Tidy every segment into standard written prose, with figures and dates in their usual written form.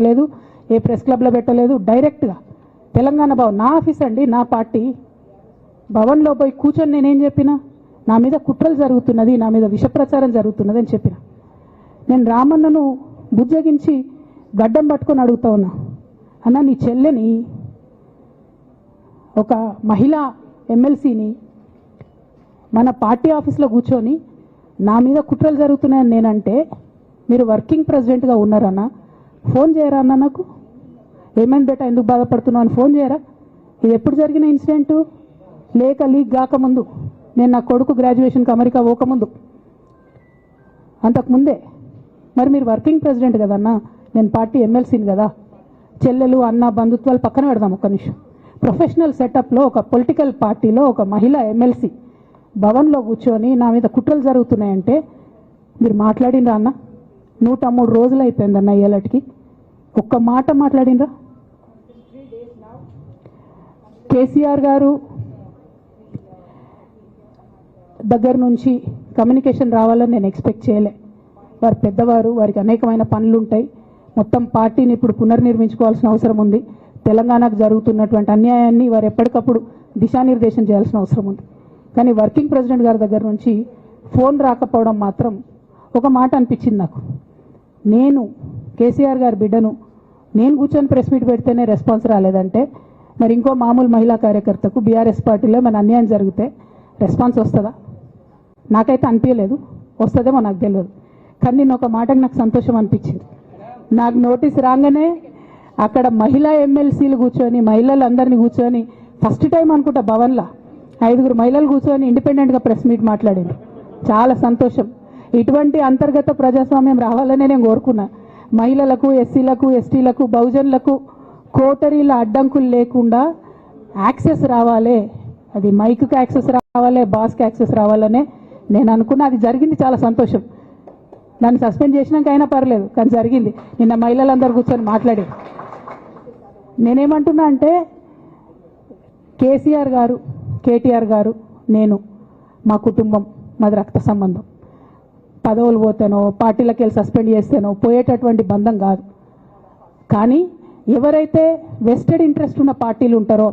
లేదు, ఏ ప్రెస్ క్లబ్లో పెట్టలేదు, డైరెక్ట్గా తెలంగాణ భవన్ నా ఆఫీస్ అండి, నా పార్టీ భవన్లో పోయి కూర్చొని నేనేం చెప్పినా, నా మీద కుట్రలు జరుగుతున్నది, నా మీద విషప్రచారం జరుగుతున్నది అని చెప్పిన. నేను రామన్నను బుజ్జగించి గడ్డం పట్టుకొని అడుగుతా ఉన్నా, అన్న నీ చెల్లెని ఒక మహిళా ఎమ్మెల్సీని మన పార్టీ ఆఫీస్లో కూర్చొని నా మీద కుట్రలు జరుగుతున్నాయని నేనంటే మీరు వర్కింగ్ ప్రెసిడెంట్గా ఉన్నారన్న, ఫోన్ చేయరా అన్న, నాకు ఏమైంది బేటా ఎందుకు బాధపడుతున్నావు అని ఫోన్ చేయరా? ఇది ఎప్పుడు జరిగిన ఇన్సిడెంటు? లేక లీక్ కాకముందు, నేను నా కొడుకు గ్రాడ్యుయేషన్కి అమెరికా పోకముందు, అంతకుముందే. మరి మీరు వర్కింగ్ ప్రెసిడెంట్ కదన్నా, నేను పార్టీ ఎమ్మెల్సీని కదా. చెల్లెలు అన్న బంధుత్వాలు పక్కన పెడదాం ఒక్క నిమిషం. ప్రొఫెషనల్ సెటప్లో ఒక పొలిటికల్ పార్టీలో ఒక మహిళా ఎమ్మెల్సీ భవన్లో కూర్చొని నా మీద కుట్రలు జరుగుతున్నాయంటే మీరు మాట్లాడినరా అన్న? 103 రోజులు అయిపోయిందన్న ఇయ్యాలటికి, ఒక్క మాట మాట్లాడినరా? కేసీఆర్ గారు దగ్గర నుంచి కమ్యూనికేషన్ రావాలని నేను ఎక్స్పెక్ట్ చేయలే. వారు పెద్దవారు, వారికి అనేకమైన పనులు ఉంటాయి. మొత్తం పార్టీని ఇప్పుడు పునర్నిర్మించుకోవాల్సిన అవసరం ఉంది. తెలంగాణకు జరుగుతున్నటువంటి అన్యాయాన్ని వారు ఎప్పటికప్పుడు దిశానిర్దేశం చేయాల్సిన అవసరం ఉంది. కానీ వర్కింగ్ ప్రెసిడెంట్ గారి దగ్గర నుంచి ఫోన్ రాకపోవడం మాత్రం ఒక మాట అనిపించింది నాకు. నేను కేసీఆర్ గారి బిడ్డను, నేను కూర్చొని ప్రెస్ మీట్ పెడితేనే రెస్పాన్స్ రాలేదంటే మరి ఇంకో మామూలు మహిళా కార్యకర్తకు బీఆర్ఎస్ పార్టీలో మన అన్యాయం జరిగితే రెస్పాన్స్ వస్తుందా? నాకైతే అనిపించలేదు, వస్తుందేమో నాకు తెలియదు. కానీ నేను ఒక మాటకు నాకు సంతోషం అనిపించింది. నాకు నోటీస్ రాగానే అక్కడ మహిళా ఎమ్మెల్సీలు కూర్చొని, మహిళలందరినీ కూర్చొని, ఫస్ట్ టైం అనుకుంటా భవన్లో 5 మహిళలు కూర్చొని ఇండిపెండెంట్గా ప్రెస్ మీట్ మాట్లాడింది. చాలా సంతోషం. ఇటువంటి అంతర్గత ప్రజాస్వామ్యం రావాలనే నేను కోరుకున్నా. మహిళలకు, ఎస్సీలకు, ఎస్టీలకు, బహుజనులకు కోటరీల అడ్డంకులు లేకుండా యాక్సెస్ రావాలి, అది మైక్కి యాక్సెస్ రావాలి, బాస్కి యాక్సెస్ రావాలనే నేను అనుకున్నా. అది జరిగింది, చాలా సంతోషం. నన్ను సస్పెండ్ చేసినాక అయినా పర్లేదు, కానీ జరిగింది. నిన్న మహిళలందరూ కూర్చొని మాట్లాడి నేనేమంటున్నా అంటే, కేసీఆర్ గారు, కేటీఆర్ గారు, నేను, మా కుటుంబం, మాది రక్త సంబంధం. పదవులు పోతేనో, పార్టీలకు వెళ్ళి సస్పెండ్ చేస్తేనో పోయేటటువంటి బంధం కాదు. కానీ ఎవరైతే వెస్టెడ్ ఇంట్రెస్ట్ ఉన్న పార్టీలు ఉంటారో,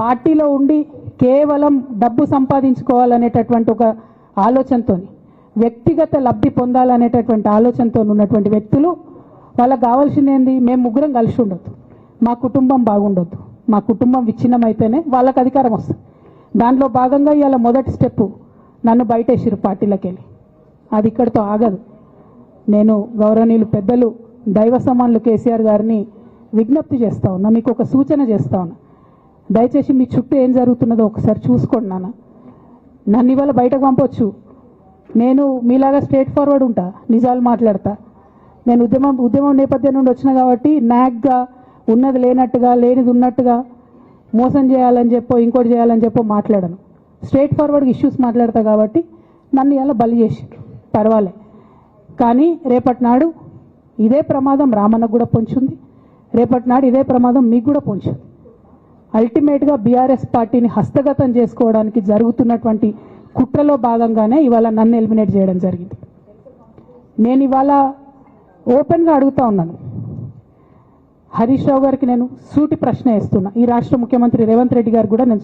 పార్టీలో ఉండి కేవలం డబ్బు సంపాదించుకోవాలనేటటువంటి ఒక ఆలోచనతో, వ్యక్తిగత లబ్ధి పొందాలనేటటువంటి ఆలోచనతో ఉన్నటువంటి వ్యక్తులు, వాళ్ళకి కావాల్సింది ఏంది? మేము ముగ్గురం కలిసి ఉండొద్దు, మా కుటుంబం బాగుండొద్దు, మా కుటుంబం విచ్ఛిన్నమైతేనే వాళ్ళకి అధికారం వస్తుంది. దాంట్లో భాగంగా ఇవాళ మొదటి స్టెప్పు నన్ను బయటేసిరు పార్టీలకు వెళ్ళి. అది ఇక్కడితో ఆగదు. నేను గౌరవనీయులు పెద్దలు దైవ సమానులు కేసీఆర్ గారిని విజ్ఞప్తి చేస్తా ఉన్నా, మీకు ఒక సూచన చేస్తా ఉన్నా. దయచేసి మీ చుట్టూ ఏం జరుగుతున్నదో ఒకసారి చూసుకోండి నాన్న. నన్ను ఇవాళ బయటకు పంపొచ్చు, నేను మీలాగా స్ట్రేట్ ఫార్వర్డ్ ఉంటా, నిజాలు మాట్లాడతా. నేను ఉద్యమం నేపథ్యం నుండి వచ్చిన కాబట్టి నాగ్గా ఉన్నది లేనట్టుగా, లేనిది ఉన్నట్టుగా, మోసం చేయాలని చెప్పో ఇంకోటి చేయాలని చెప్పో మాట్లాడను. స్ట్రేట్ ఫార్వర్డ్గా ఇష్యూస్ మాట్లాడతా కాబట్టి నన్ను ఇలా బలి చేసి పర్వాలే. కానీ రేపటి నాడు ఇదే ప్రమాదం రామన్నకు కూడా పొంచుంది, రేపటి నాడు ఇదే ప్రమాదం మీకు కూడా పొంచుంది. అల్టిమేట్గా బీఆర్ఎస్ పార్టీని హస్తగతం చేసుకోవడానికి జరుగుతున్నటువంటి కుట్రలో భాగంగానే ఇవాళ నన్ను ఎలిమినేట్ చేయడం జరిగింది. నేను ఇవాళ ఓపెన్గా అడుగుతా ఉన్నాను, హరీష్ రావు గారికి నేను సూటి ప్రశ్న వేస్తున్నా, ఈ రాష్ట్ర ముఖ్యమంత్రి రేవంత్ రెడ్డి గారు కూడా నేను